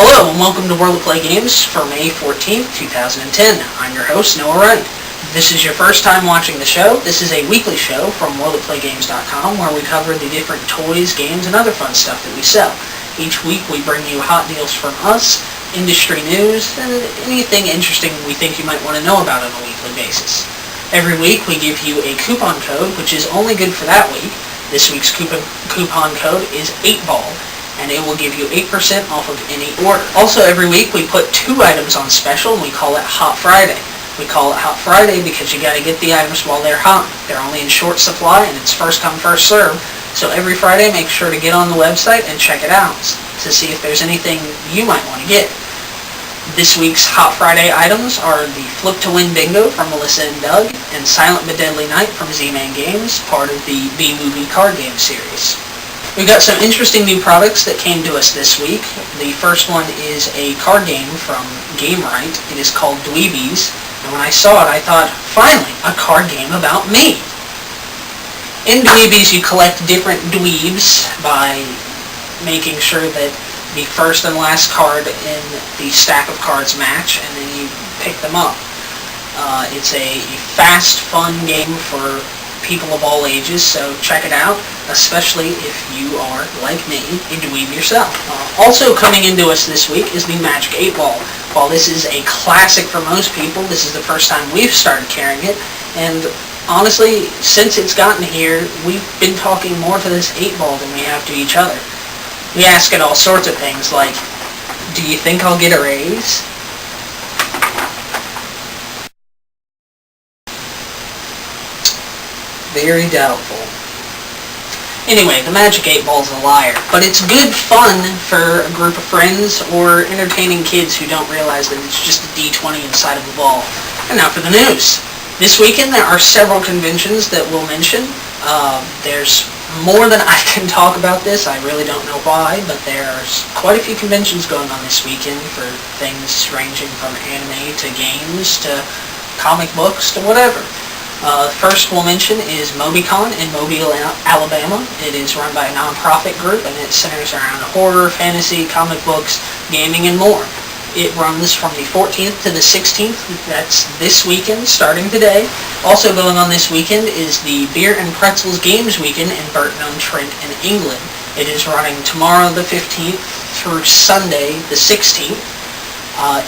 Hello and welcome to World of Play Games for May 14th, 2010. I'm your host, Noah Wright. If this is your first time watching the show, this is a weekly show from worldofplaygames.com where we cover the different toys, games, and other fun stuff that we sell. Each week we bring you hot deals from us, industry news, and anything interesting we think you might want to know about on a weekly basis. Every week we give you a coupon code, which is only good for that week. This week's coupon code is 8BALL. And it will give you 8% off of any order. Also, every week we put 2 items on special and we call it Hot Friday. We call it Hot Friday because you got to get the items while they're hot. They're only in short supply and it's first come, first serve. So every Friday, make sure to get on the website and check it out to see if there's anything you might want to get. This week's Hot Friday items are the Flip to Win Bingo from Melissa and Doug and Silent but Deadly Night from Z-Man Games, part of the B-Movie card game series. We've got some interesting new products that came to us this week. The first one is a card game from GameRight. It is called Dweebies. And when I saw it, I thought, finally, a card game about me. In Dweebies, you collect different dweebs by making sure that the first and last card in the stack of cards match, and then you pick them up. It's a fast, fun game for people of all ages, so check it out, especially if you are, like me, a dweeb yourself. Also coming into us this week is the Magic 8-Ball. While this is a classic for most people, this is the first time we've started carrying it, and honestly, since it's gotten here, we've been talking more to this 8-Ball than we have to each other. We ask it all sorts of things like, do you think I'll get a raise? Very doubtful. Anyway, the Magic 8-Ball's a liar, but it's good fun for a group of friends or entertaining kids who don't realize that it's just a D20 inside of a ball. And now for the news. This weekend there are several conventions that we'll mention. There's more than I can talk about this. I really don't know why, but there's quite a few conventions going on this weekend for things ranging from anime to games to comic books to whatever. First we'll mention is MobyCon in Mobile, Alabama. It is run by a non-profit group and it centers around horror, fantasy, comic books, gaming, and more. It runs from the 14th to the 16th. That's this weekend, starting today. Also going on this weekend is the Beer and Pretzels Games Weekend in Burton-on-Trent in England. It is running tomorrow the 15th through Sunday the 16th.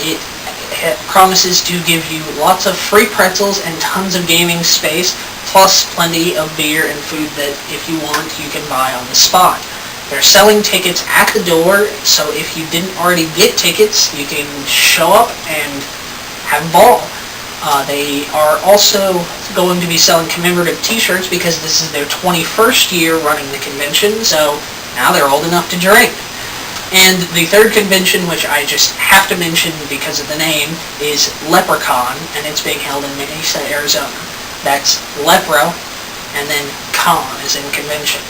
It promises to give you lots of free pretzels and tons of gaming space, plus plenty of beer and food that, if you want, you can buy on the spot. They're selling tickets at the door, so if you didn't already get tickets, you can show up and have a ball. They are also going to be selling commemorative t-shirts because this is their 21st year running the convention, so now they're old enough to drink. And the third convention, which I just have to mention because of the name, is Leprechaun, and it's being held in Mesa, Arizona. That's Lepro, and then Con is in convention.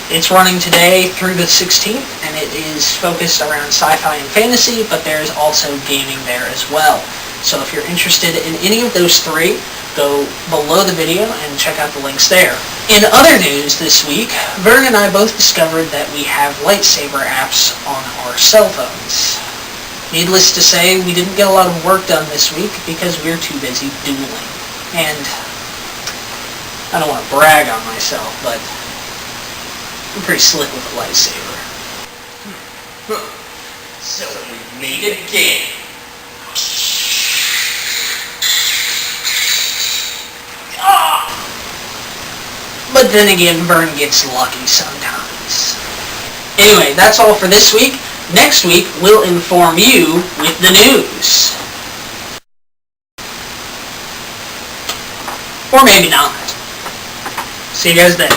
It's running today through the 16th, and it is focused around sci-fi and fantasy, but there's also gaming there as well. So if you're interested in any of those three, go below the video and check out the links there. In other news this week, Vern and I both discovered that we have lightsaber apps on our cell phones. Needless to say, we didn't get a lot of work done this week because we're too busy dueling. And I don't want to brag on myself, but I'm pretty slick with a lightsaber. So we made it again. But then again, Vern gets lucky sometimes. Anyway, that's all for this week. Next week, we'll inform you with the news. Or maybe not. See you guys then.